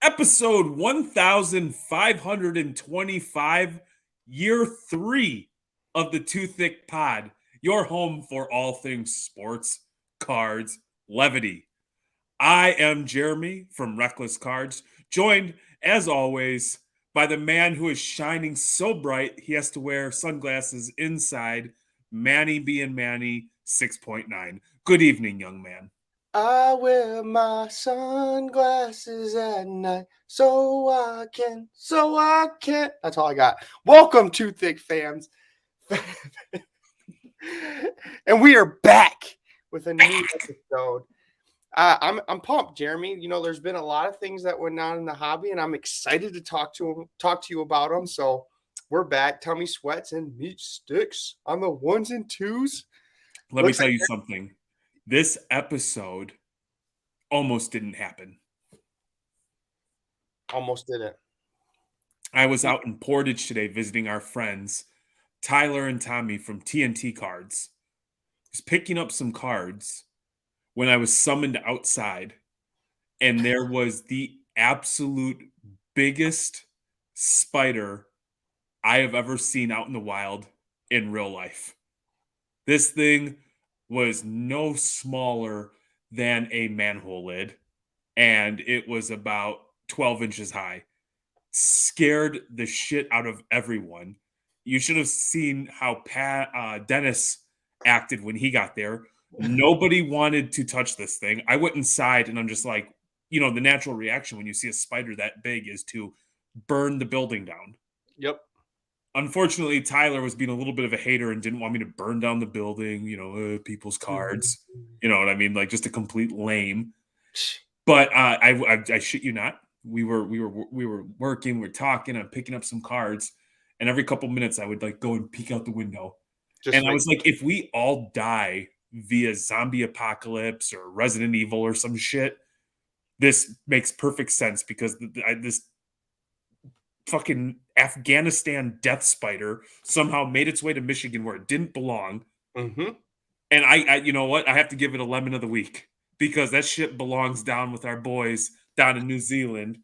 Episode 1525, year 3 of the Too Thick Pod, your home for all things sports, cards, levity. I am Jeremy from Reckless Cards, joined, as always, by the man who is shining so bright he has to wear sunglasses inside, Manny being Manny 6.9. Good evening, young man. I wear my sunglasses at night so I can. That's all I got. Welcome to Thick Fams. And we are back with a new episode. I'm pumped, Jeremy. You know, there's been a lot of things that went on in the hobby, and I'm excited to talk to you about them. So we're back. Tummy sweats and meat sticks on the ones and twos. Let me tell you something. This episode almost didn't happen. Almost didn't. I was out in Portage today visiting our friends, Tyler and Tommy from TNT Cards. I was picking up some cards when I was summoned outside, and there was the absolute biggest spider I have ever seen out in the wild in real life. This thing was no smaller than a manhole lid, and it was about 12 inches high. Scared the shit out of everyone. You should have seen how Dennis acted when he got there. Nobody wanted to touch this thing. I went inside, and I'm just like, you know, the natural reaction when you see a spider that big is to burn the building down. Yep. Unfortunately, Tyler was being a little bit of a hater and didn't want me to burn down the building, you know, people's cards. You know what I mean? Like, just a complete lame. But I shit you not. We were working, we were talking, I'm picking up some cards, and every couple minutes I would like go and peek out the window. I was like, if we all die via zombie apocalypse or Resident Evil or some shit, this makes perfect sense because this fucking Afghanistan death spider somehow made its way to Michigan where it didn't belong. Mm-hmm. And I you know what? I have to give it a lemon of the week because that shit belongs down with our boys down in New Zealand.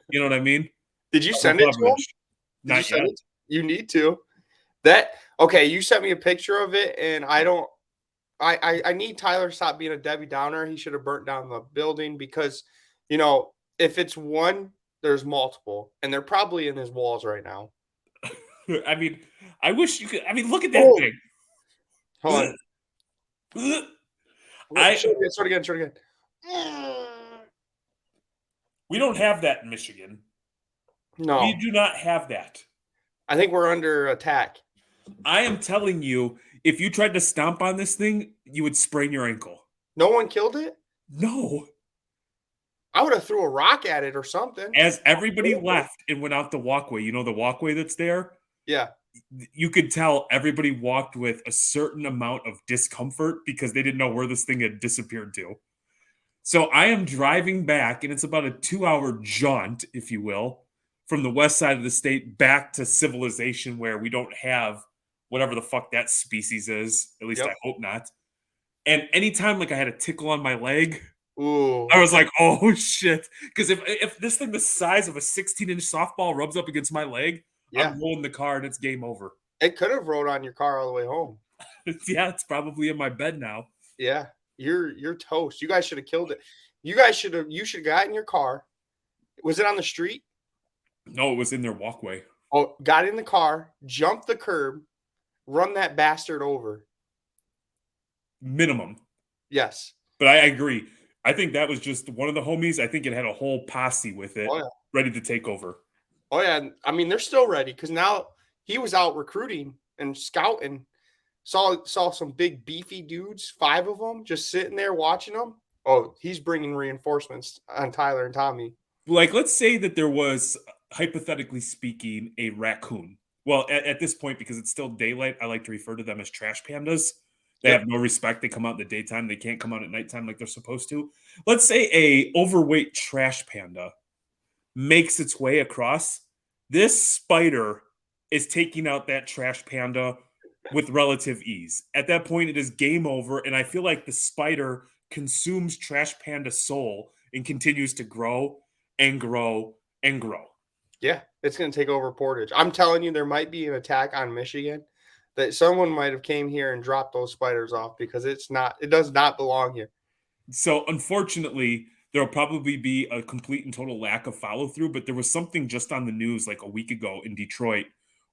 You know what I mean? Did you send it to him? Not yet. You need to. Okay, you sent me a picture of it, and I need Tyler to stop being a Debbie Downer. He should have burnt down the building because, you know, if it's one, there's multiple, and they're probably in his walls right now. I mean, I wish you could. I mean, look at that thing. Hold on. Show it again. We don't have that in Michigan. No. We do not have that. I think we're under attack. I am telling you, if you tried to stomp on this thing, you would sprain your ankle. No one killed it? No. I would have threw a rock at it or something. As everybody left and went out the walkway, you know the walkway that's there? Yeah. You could tell everybody walked with a certain amount of discomfort because they didn't know where this thing had disappeared to. So I am driving back, and it's about a 2-hour jaunt, if you will, from the west side of the state back to civilization where we don't have whatever the fuck that species is. At least I hope not. And anytime like I had a tickle on my leg, ooh, I was like, oh shit. Because if this thing the size of a 16-inch softball rubs up against my leg, I'm rolling the car and it's game over. It could have rolled on your car all the way home. Yeah, it's probably in my bed now. Yeah, you're toast. You guys should have killed it. You should have got in your car. Was it on the street? No, it was in their walkway. Oh, got in the car, jumped the curb, run that bastard over. Minimum. Yes. But I agree. I think that was just one of the homies. I think it had a whole posse with it ready to take over. Oh, yeah. I mean, they're still ready because now he was out recruiting and scouting. Saw some big beefy dudes, 5 of them, just sitting there watching them. Oh, he's bringing reinforcements on Tyler and Tommy. Like, let's say that there was, hypothetically speaking, a raccoon. Well, at this point, because it's still daylight, I like to refer to them as trash pandas. They have no respect. They come out in the daytime. They can't come out at nighttime like they're supposed to. Let's say a overweight trash panda makes its way across. This spider is taking out that trash panda with relative ease. At that point, it is game over, and I feel like the spider consumes trash panda's soul and continues to grow and grow and grow. Yeah, it's gonna take over Portage. I'm telling you, there might be an attack on Michigan that someone might have came here and dropped those spiders off because it does not belong here. So unfortunately, there'll probably be a complete and total lack of follow through. But there was something just on the news like a week ago in Detroit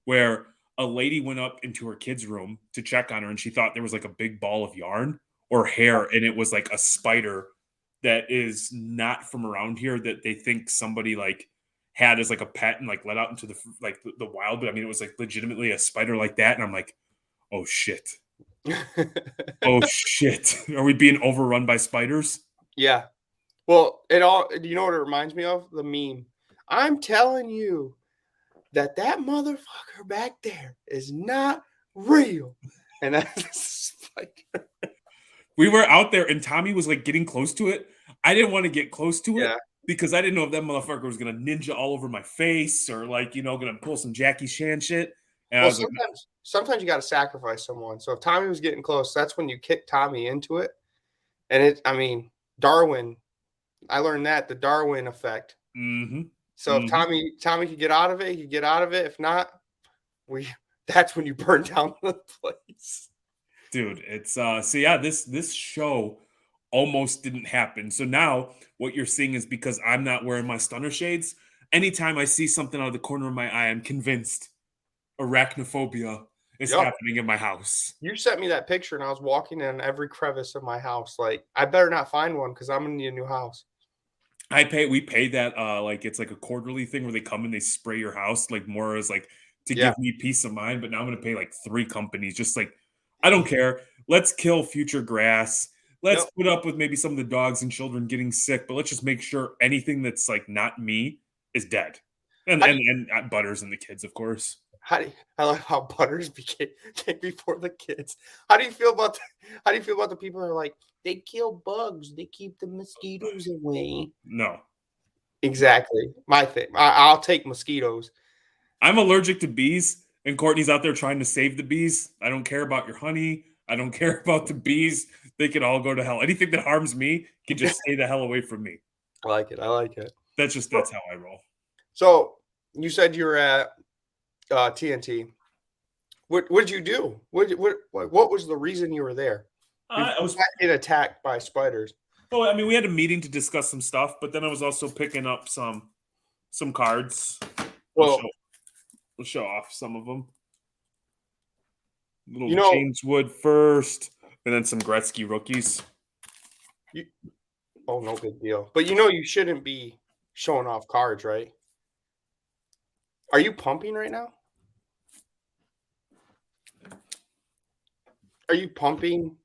where a lady went up into her kid's room to check on her and she thought there was like a big ball of yarn or hair and it was like a spider that is not from around here that they think somebody like had as like a pet and like let out into the wild. But I mean, it was like legitimately a spider like that. And I'm like, oh shit. Oh shit. Are we being overrun by spiders? Yeah. Well, it all do you know what it reminds me of? The meme. I'm telling you that motherfucker back there is not real. And that's like We were out there and Tommy was like getting close to it. I didn't want to get close to it yeah. because I didn't know if that motherfucker was gonna ninja all over my face or like, gonna pull some Jackie Chan shit. And I Well, was like, sometimes you gotta sacrifice someone. So if Tommy was getting close, that's when you kick Tommy into it. And I mean, Darwin, I learned that the Darwin effect. mm-hmm. So if Mm-hmm. Tommy could get out of it, he could get out of it. If not, we that's when you burn down the place. Dude, it's so yeah, this show almost didn't happen. So now what you're seeing is because I'm not wearing my stunner shades, anytime I see something out of the corner of my eye, I'm convinced arachnophobia is Yep. happening in my house. You sent me that picture and I was walking in every crevice of my house. Like, I better not find one because I'm gonna need a new house. We pay that like it's like a quarterly thing where they come and they spray your house like more as like to Yeah. give me peace of mind, but now I'm gonna pay like 3 companies just like I don't care. Let's kill future grass. Let's Yep. put up with maybe some of the dogs and children getting sick, but let's just make sure anything that's like not me is dead. And How do and you, and Butters and the kids, of course. I like how Butters came before the kids. How do you feel about how do you feel about the people that are like they kill bugs, they keep the mosquitoes away? No. No. Exactly. My thing. I'll take mosquitoes. I'm allergic to bees, and Courtney's out there trying to save the bees. I don't care about your honey. I don't care about the bees. They can all go to hell. Anything that harms me can just stay the hell away from me. I like it. I like it. That's how I roll. So you said you were at TNT. What did you do? What was the reason you were there? I was Besides get attacked by spiders. well. I mean, we had a meeting to discuss some stuff, but then I was also picking up some cards. I'll show Well, we'll show off some of them. Little you know, James Wood first, and then some Gretzky rookies. you, oh, no big deal. But you know, you shouldn't be showing off cards, right? Are you pumping right now? Are you pumping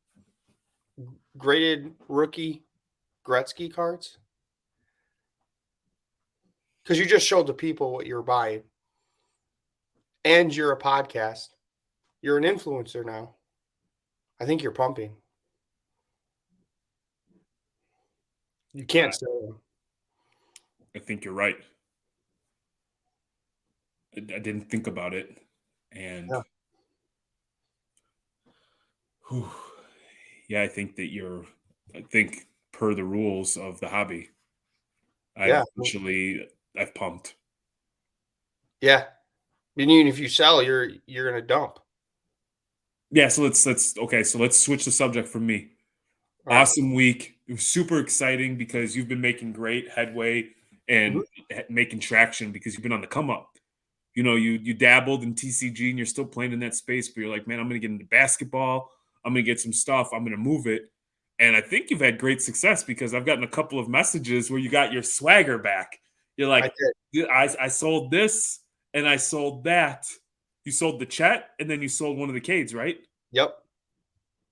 graded rookie Gretzky cards? Because you just showed the people what you're buying, and you're a podcast. You're an influencer now. I think you're pumping. You can't sell them. I think you're right. I didn't think about it, and Yeah. whew, yeah, I think that you're. I think per the rules of the hobby, Yeah. I've pumped. Yeah. And even if you sell, you're gonna dump. Yeah, so let's okay. So let's switch the subject from me. All right. Awesome week. It was super exciting because you've been making great headway Mhm. and making traction because you've been on the come up. You dabbled in TCG and you're still playing in that space, but you're like, man, I'm going to get into basketball. I'm going to get some stuff. I'm going to move it. And I think you've had great success because I've gotten a couple of messages where you got your swagger back. You're I like, did. "Dude, I sold this and I sold that. You sold the Chet and then you sold one of the Cades, right? Yep.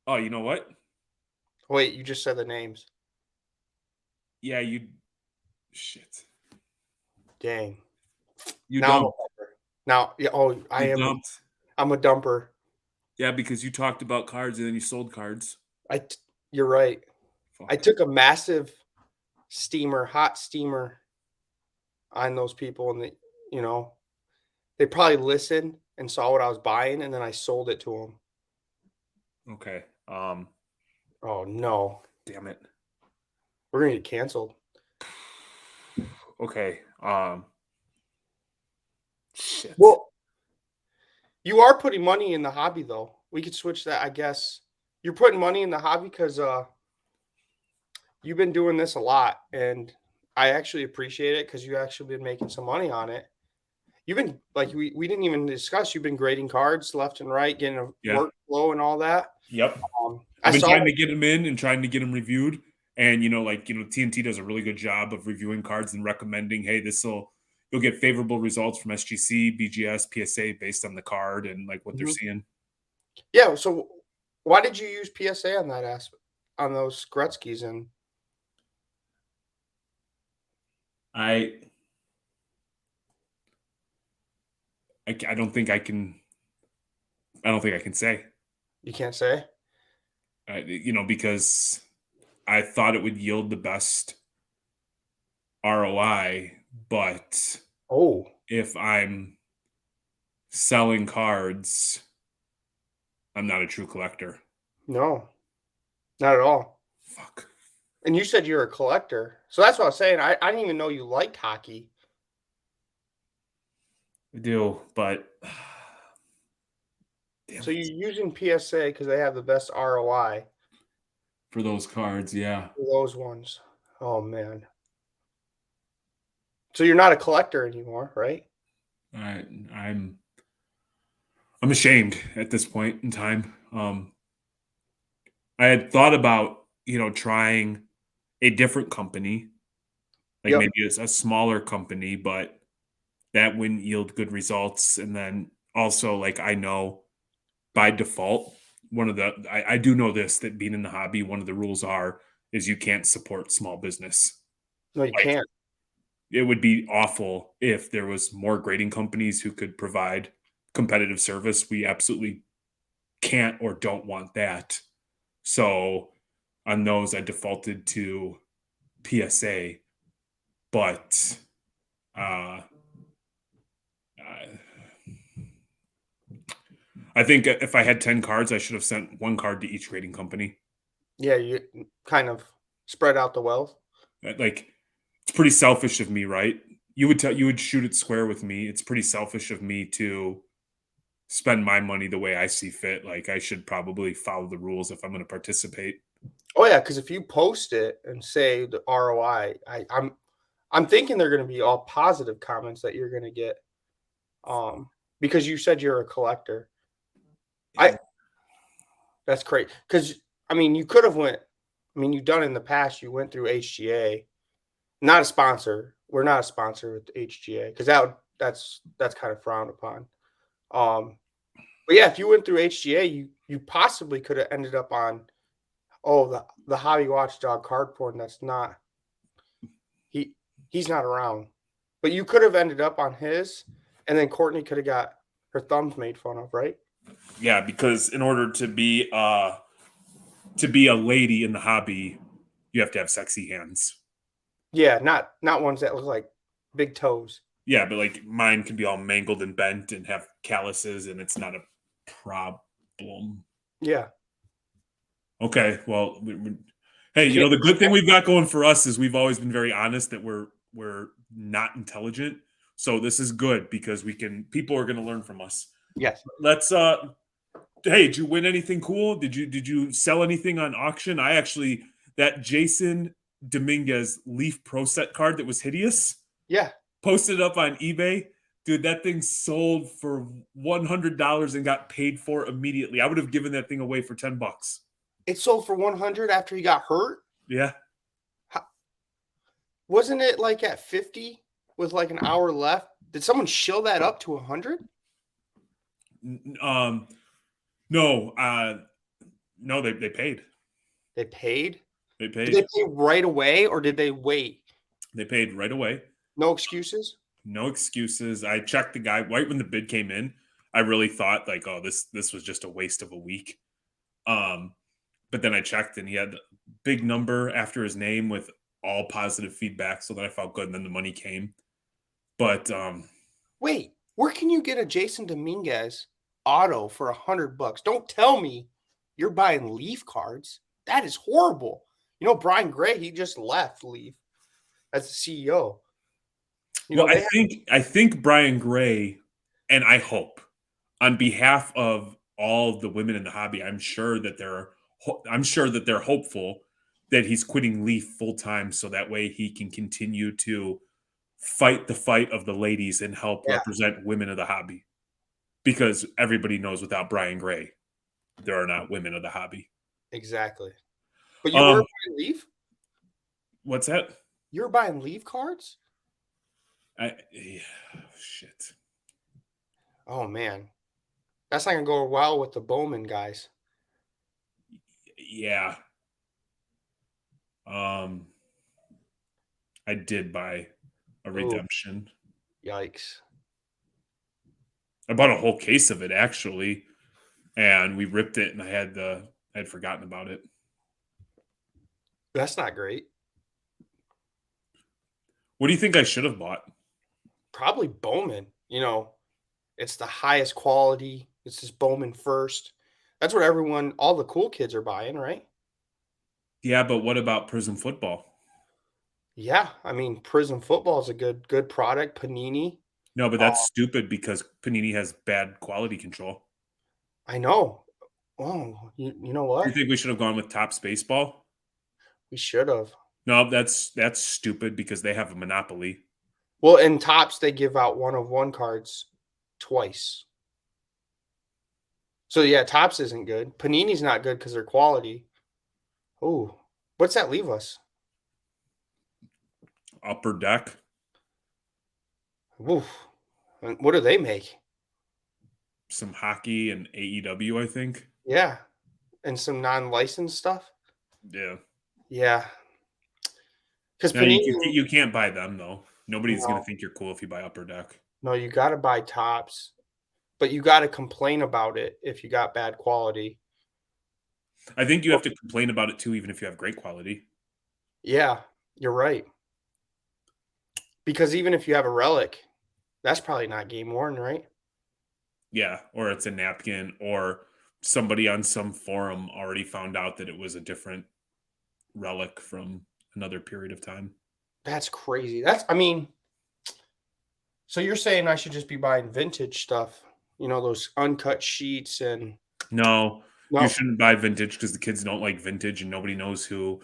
Oh, you know what? Wait, you just said the names. Yeah, you shit. Dang. You Now I'm a dumped. dumper. Now, yeah. Oh, I You am. dumped. I'm a dumper. Yeah, because you talked about cards and then you sold cards. You're right. I Fuck. took a massive hot steamer on those people, and they probably listened and saw what I was buying, and then I sold it to him. Okay. Oh, no. Damn it. We're gonna get canceled. Okay. Shit. Well, you are putting money in the hobby, though. We could switch that, I guess. You're putting money in the hobby because you've been doing this a lot, and I actually appreciate it because you actually been making some money on it. You've been like we didn't even discuss. You've been grading cards left and right, getting a Yeah. workflow and all that. Yep. I I've been saw. trying to get them in and trying to get them reviewed. And TNT does a really good job of reviewing cards and recommending, hey, you'll get favorable results from SGC, BGS, PSA based on the card and like what they're Mhm. seeing. Yeah. So, why did you use PSA on that aspect on those Gretzky's and I I don't think I can. I don't think I can say. you can't say? Because I thought it would yield the best ROI, but Oh if I'm selling cards, I'm not a true collector. no, not at all. Fuck. And you said you're a collector, so that's what I was saying. I didn't even know you liked hockey. I do, but damn So it. you're using PSA because they have the best ROI For those cards, yeah. for those ones. Oh man. So you're not a collector anymore, right? I I'm I'm ashamed at this point in time. I had thought about, trying a different company, like Yep. maybe it's a smaller company, but that wouldn't yield good results. And then also, like, I know by default, I do know this, that being in the hobby, one of the rules is you can't support small business. No, you Like, can't. it would be awful if there was more grading companies who could provide competitive service. We absolutely can't or don't want that. So on those, I defaulted to PSA, but uh, I I think if I had 10 cards, I should have sent one card to each grading company. Yeah, you kind of spread out the wealth. Like, it's pretty selfish of me, right? You would shoot it square with me. It's pretty selfish of me to spend my money the way I see fit. Like, I should probably follow the rules if I'm going to participate. Oh yeah, because if you post it and say the ROI, I'm thinking they're going to be all positive comments that you're going to get. Because you said you're a collector. I Yeah. That's great because I mean you could have went. I mean you've done in the past. You went through HGA, not a sponsor. We're not a sponsor with HGA because that's kind of frowned upon. Um, but yeah, if you went through HGA, you possibly could have ended up on the Hobby Watchdog card porn. That's not he he's not around, but you could have ended up on his, and then Courtney could have got her thumbs made fun of, right? Yeah, because in order to be a lady in the hobby, you have to have sexy hands. Yeah, not ones that look like big toes. Yeah, but like mine can be all mangled and bent and have calluses, and it's not a problem. Yeah, Okay, well, hey, you can't. the good thing we've got going for us is we've always been very honest that we're not intelligent. So this is good because people are going to learn from us. Yes. Let's hey, did you win anything cool? Did you sell anything on auction? I actually that Jason Dominguez Leaf Pro Set card that was hideous, Yeah. posted it up on eBay. Dude, that thing sold for $100 and got paid for immediately. I would have given that thing away for $10. It sold for 100 after he got hurt. Yeah. Ho Wasn't it, like, at 50 with, like, an hour left? Did someone shill that up to 100? Um no, no, they paid. They paid? They Did they paid. pay right away, or did they wait? They paid right away. No excuses? No excuses. I checked the guy right when the bid came in. I really thought like, oh, this was just a waste of a week. Um, but then I checked and he had a big number after his name with all positive feedback, so that I felt good. And then the money came. But Wait, Where can you get a Jason Dominguez auto for $100? Don't tell me you're buying Leaf cards. That is horrible. You know, Brian Gray, he just left Leaf as the CEO. You Well, know, they have, I think Brian Gray, and I hope on behalf of all the women in the hobby, I'm sure that they're hopeful that he's quitting Leaf full time so that way he can continue to fight the fight of the ladies and help yeah, represent women of the hobby. Because everybody knows without Brian Gray, there are not women of the hobby. exactly. But you were Um, buying Leaf? what's that? You were buying Leaf cards? Yeah, shit. Oh man. That's not gonna go well with the Bowman guys. Yeah. Um, I did buy a Oh, redemption. yikes. I bought a whole case of it actually, and we ripped it, and I had forgotten about it. That's not great. What do you think I should have bought? Probably Bowman. You know, it's the highest quality. It's just Bowman first. That's what everyone, all the cool kids are buying, right? Yeah, but what about Prism Football? Yeah, I mean, Prism football is a good product. Panini, No, but uh, that's stupid because Panini has bad quality control. I know. Oh, you know Do you what? think we should have gone with Topps Baseball? We should have. No, that's stupid because they have a monopoly. Well, in Tops, they give out one of one cards twice. So yeah, Tops isn't good. Panini's not good because they're quality. Oh, what's that leave us? Upper Deck, Oof. And what do they make? some hockey and AEW, I think. Yeah, and some non-licensed stuff. Yeah. Yeah, because No, Panini, you can't buy them though. Nobody's gonna no, think you're cool if you buy Upper Deck. no, you got to buy Tops, but you got to complain about it if you got bad quality. I think you Well, have to complain about it too, even if you have great quality. yeah, you're right. Because even if you have a relic, that's probably not game worn, right? Yeah, or it's a napkin, or somebody on some forum already found out that it was a different relic from another period of time. That's crazy. I mean, so you're saying I should just be buying vintage stuff, you know, those uncut sheets and No, you no, shouldn't buy vintage because the kids don't like vintage and nobody knows who,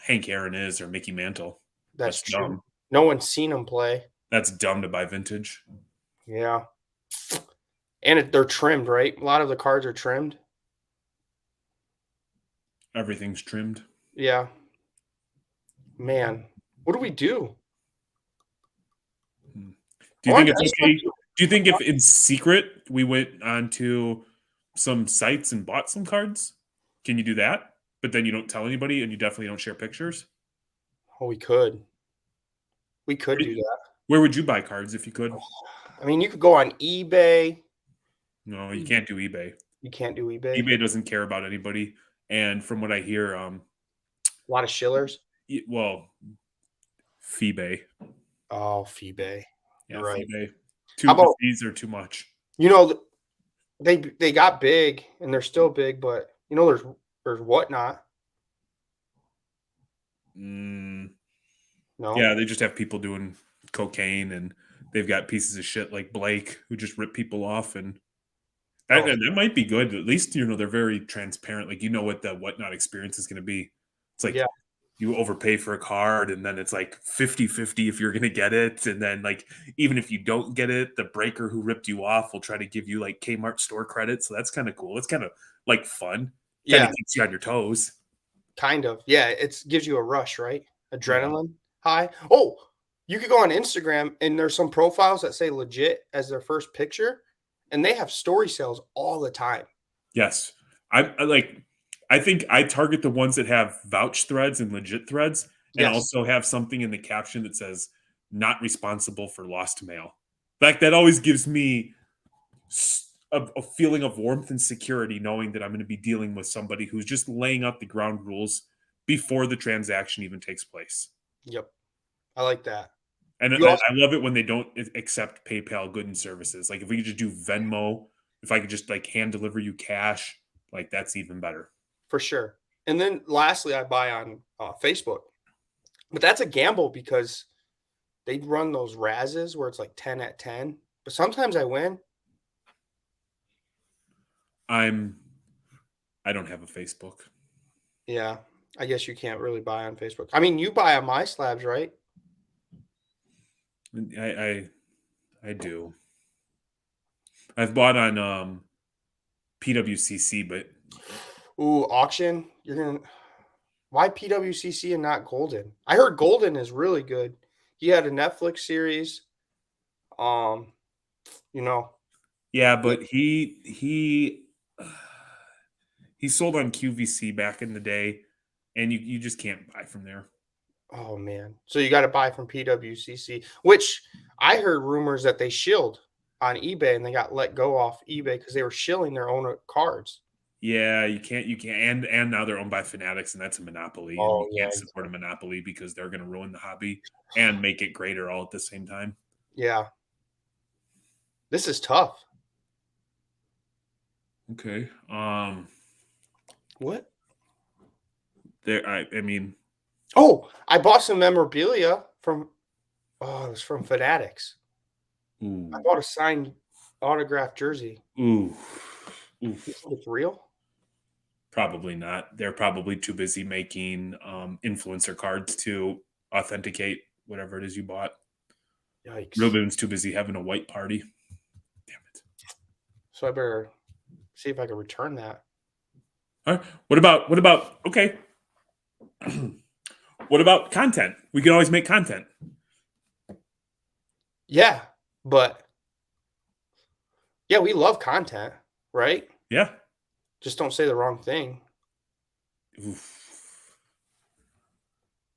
Hank Aaron is or Mickey Mantle. that's That's true. dumb. No one's seen them play. That's dumb to buy vintage. Yeah. And they're trimmed, right? A lot of the cards are trimmed. Everything's trimmed. Yeah. Man, what do we do? Hmm. Do I you think want it's I just want okay? Do you think if in secret we went onto some sites and bought some cards? Can you do that? But then you don't tell anybody and you definitely don't share pictures? oh, we could. We could Where do that. where would you buy cards if you could? I mean, you could go on eBay. No, you can't do eBay. You can't do eBay. eBay doesn't care about anybody. And from what I hear, A lot of shillers. well, Feebay. Oh, eBay. You're Yeah, right. Feebay. How The about, fees are too much. you know, they got big and they're still big, but you know, there's whatnot. Mm, No, yeah, they just have people doing cocaine and they've got pieces of shit like Blake who just rip people off and oh that might be good. At least they're very transparent. Like you know what the whatnot experience is going to be. It's like yeah, you overpay for a card and then it's like 50-50 if you're going to get it, and then like even if you don't get it, the breaker who ripped you off will try to give you like Kmart store credit. So that's kind of cool. It's kind of like fun. Kind of yeah, keeps you on your toes. kind of. Yeah, it gives you a rush, right? Yeah. Adrenaline high. Oh, you could go on Instagram and there's some profiles that say legit as their first picture, and they have story sales all the time. Yes. I like I think I target the ones that have vouch threads and legit threads and Yes. also have something in the caption that says not responsible for lost mail. Like that always gives me a feeling of warmth and security knowing that I'm going to be dealing with somebody who's just laying out the ground rules before the transaction even takes place. Yep. I like that. And You also I love it when they don't accept PayPal goods and services. Like, if we could just do Venmo, if I could just, like, hand deliver you cash, like, that's even better. for sure. And then lastly, I buy on Facebook, but that's a gamble because they run those razzes where it's like 10 at 10. But sometimes I win. I'm I don't have a Facebook. Yeah, I guess you can't really buy on Facebook. I mean, you buy on my slabs, right? I I do. I've bought on, PWCC, but Ooh, auction. You're gonna why PWCC and not Golden? I heard Golden is really good. He had a Netflix series. Um, you know, yeah, but he sold on QVC back in the day, and you just can't buy from there. oh man. So you got to buy from PWCC, which I heard rumors that they shilled on eBay and they got let go off eBay because they were shilling their own cards. Yeah, you can't, and now they're owned by Fanatics, and that's a monopoly, and you Oh yeah, can't support a monopoly because they're gonna ruin the hobby and make it greater all at the same time. yeah. This is tough. Okay. What? There I mean, Oh, I bought some memorabilia from. Oh, it was from Fanatics. I ooh, bought a signed autographed jersey. ooh, You oof. think it's real? Probably not. They're probably too busy making, influencer cards to authenticate whatever it is you bought. Yikes! Ruben's too busy having a white party. Damn it. So I better see if I can return that. Alright, what about okay. What about content? We can always make content. Yeah, but yeah, we love content, right? Yeah. Just don't say the wrong thing. Oof.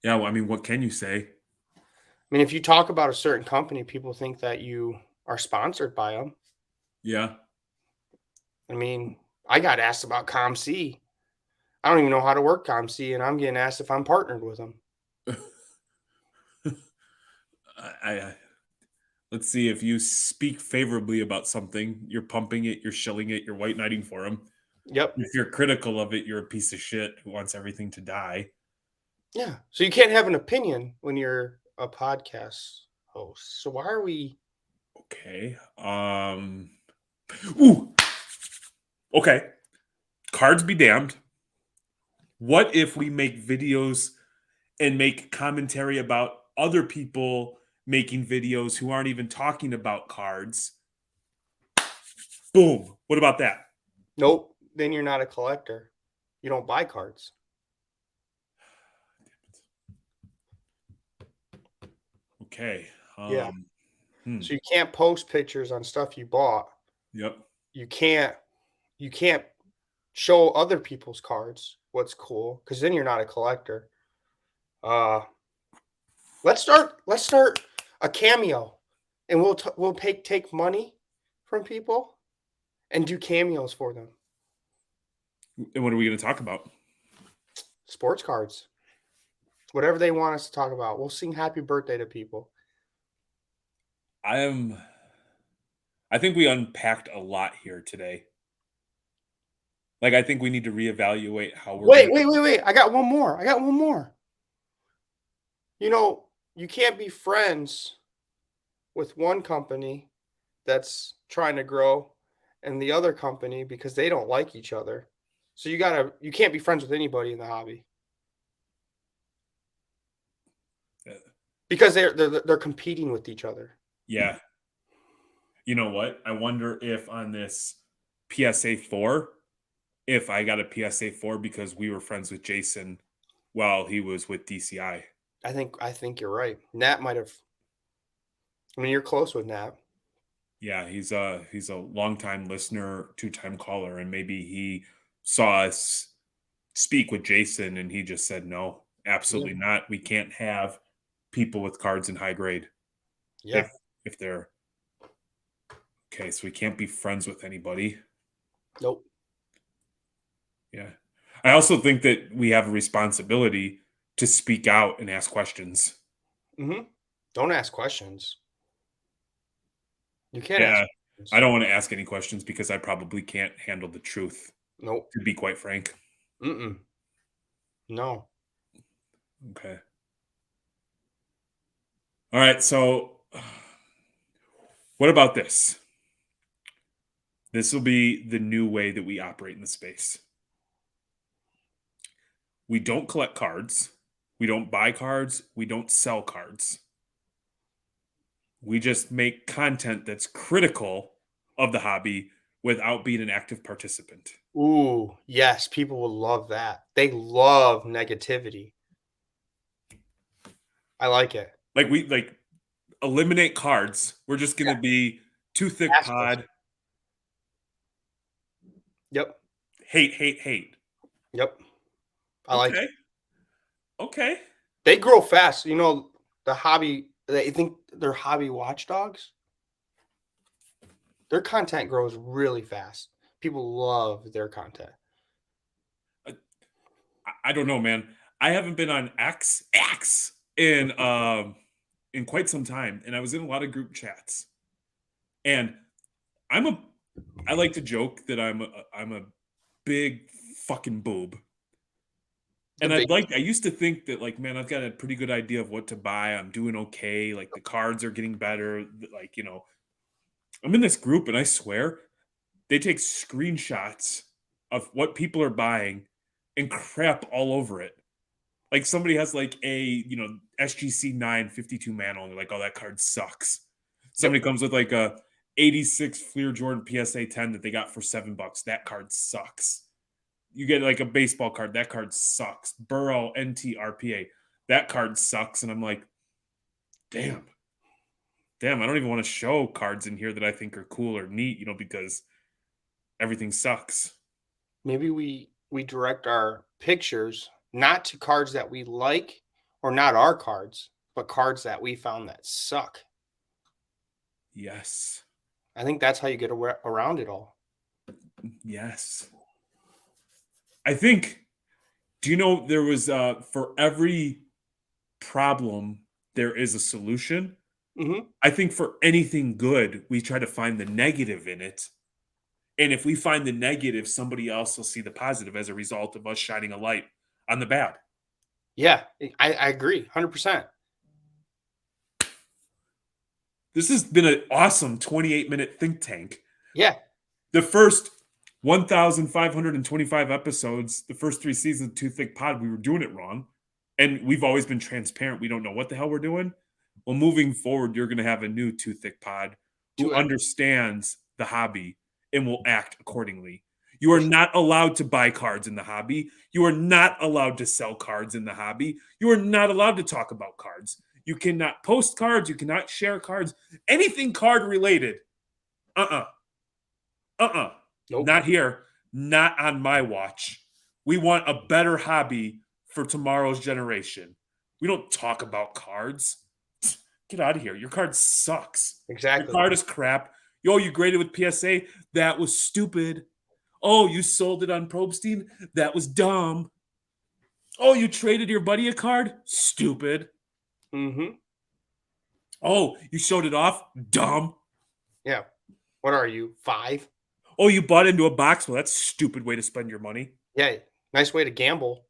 Yeah, well, I mean, what can you say? I mean, if you talk about a certain company, people think that you are sponsored by them. Yeah. I mean, I got asked about ComC. I don't even know how to work ComC, and I'm getting asked if I'm partnered with them. I let's see, if you speak favorably about something, you're pumping it, you're shilling it, you're white knighting for them. Yep. If you're critical of it, you're a piece of shit who wants everything to die. Yeah. So you can't have an opinion when you're a podcast host. So why are we? Okay. Ooh. Okay. Cards be damned. What if we make videos and make commentary about other people making videos who aren't even talking about cards? Boom. What about that? Nope. Then you're not a collector. You don't buy cards. Okay. Yeah. Hmm. So you can't post pictures on stuff you bought. Yep. You can't. You can't show other people's cards what's cool because then you're not a collector. Uh, let's start a cameo, and we'll take money from people and do cameos for them. And what are we going to talk about? Sports cards, whatever they want us to talk about. We'll sing happy birthday to people. I am. I think we unpacked a lot here today. Like, I think we need to reevaluate how we're Wait, going wait, wait, wait. I got one more. I got one more. You know, you can't be friends with one company that's trying to grow and the other company because they don't like each other. So you can't be friends with anybody in the hobby to. because they're competing with each other. Yeah. You know what? I wonder if on this PSA 4, if I got a PSA 4 because we were friends with Jason while he was with DCI. I think you're right. Nat might have. I mean, you're close with Nat. Yeah, he's a longtime listener, two-time caller, and maybe he saw us speak with Jason and he just said no, Yeah. absolutely not. We can't have people with cards in high grade Yeah. if they're okay, so we can't be friends with anybody. Nope. Yeah. I also think that we have a responsibility to speak out and ask questions. Hmm. Don't ask questions. You can't ask Yeah, I questions. don't wanna ask any questions because I probably can't handle the truth, Nope. to be quite frank. Mm-mm. No. Okay. Alright, so what about this? This will be the new way that we operate in the space. We don't collect cards, we don't buy cards, we don't sell cards. We just make content that's critical of the hobby without being an active participant. Ooh, yes, people will love that. They love negativity. I like it. Like we like eliminate cards. We're just Yeah, gonna be too thick ask us. pod, Yep, hate, hate, hate. yep. I like Okay, it. okay. They grow fast. The hobby, they think they're hobby watchdogs. Their content grows really fast. People love their content. I don't know, man. I haven't been on X in quite some time, and I was in a lot of group chats. And I'm a I like to joke that I'm a big fucking boob. The And big I used to think that like, man, I've got a pretty good idea of what to buy. I'm doing okay. Like the cards are getting better. Like, I'm in this group and I swear they take screenshots of what people are buying and crap all over it. Like somebody has like a, SGC 952 mantle and they're like, oh, that card sucks. Yep. Somebody comes with like a 86 Fleer Jordan PSA 10 that they got for $7. That card sucks. You get like a baseball card. That card sucks. Burrow NTRPA. That card sucks. And I'm like, damn, damn. I don't even want to show cards in here that I think are cool or neat, because everything sucks. Maybe we direct our pictures not to cards that we like or not our cards, but cards that we found that suck. Yes. I think that's how you get around it all. Yes. I think, do you know there was for every problem, there is a solution? Mhm. I think for anything good, we try to find the negative in it. And if we find the negative, somebody else will see the positive as a result of us shining a light on the bad. Yeah, I agree 100%. This has been an awesome 28-minute think tank. Yeah, The first 1,525 episodes, the first 3 seasons of Too Thick Pod, we were doing it wrong. And we've always been transparent. We don't know what the hell we're doing. Well, moving forward, you're going to have a new Too Thick Pod who 2X understands the hobby and will act accordingly. You for are sure. not allowed to buy cards in the hobby. You are not allowed to sell cards in the hobby. You are not allowed to talk about cards. You cannot post cards. You cannot share cards. Anything card related. Uh-uh. Uh-uh. Nope. Not here. Not on my watch. We want a better hobby for tomorrow's generation. We don't talk about cards. Get out of here. Your card sucks. Your Exactly. card is crap. Yo, you graded with PSA? That was stupid. Oh, you sold it on Probstein? That was dumb. Oh, you traded your buddy a card? Stupid. Mhm. Oh, you showed it off? Dumb. Yeah. What are you, 5? Oh, you bought into a box? Well, that's a stupid way to spend your money. Yeah, nice way to gamble.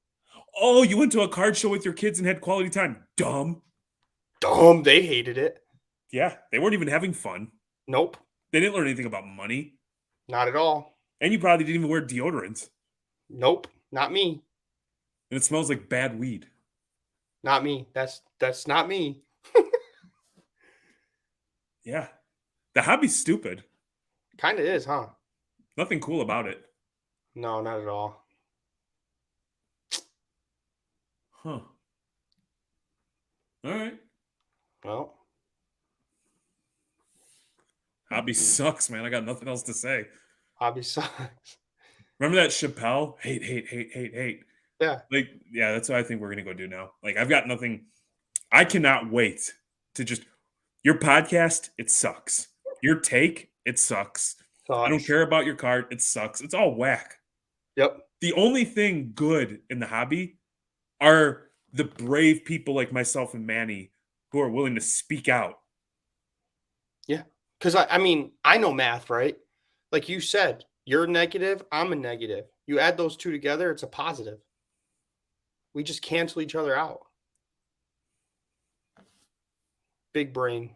Oh, you went to a card show with your kids and had quality time. Dumb. Dumb, they hated it. Yeah, they weren't even having fun. Nope, They didn't learn anything about money. not at all. And you probably didn't even wear deodorant. Nope, not me. And it smells like bad weed. Not me. That's not me. Yeah. The hobby's stupid. Kinda is, huh? Nothing cool about it. No, not at all. Huh. All right. Well, Hobby sucks, man. I got nothing else to say. hobby sucks. Remember that Chappelle? Hate, hate, hate, hate, hate. Yeah, Like, yeah, that's what I think we're gonna go do now. Like, I've got nothing. I cannot wait to just your podcast, it sucks. Your take, it sucks. I don't sucks. care about your card, it sucks. It's all whack. Yep. The only thing good in the hobby are the brave people like myself and Manny who are willing to speak out. Yeah. Because I mean, I know math, right? Like you said, you're negative, I'm a negative. You add those two together, it's a positive. We just cancel each other out. Big brain.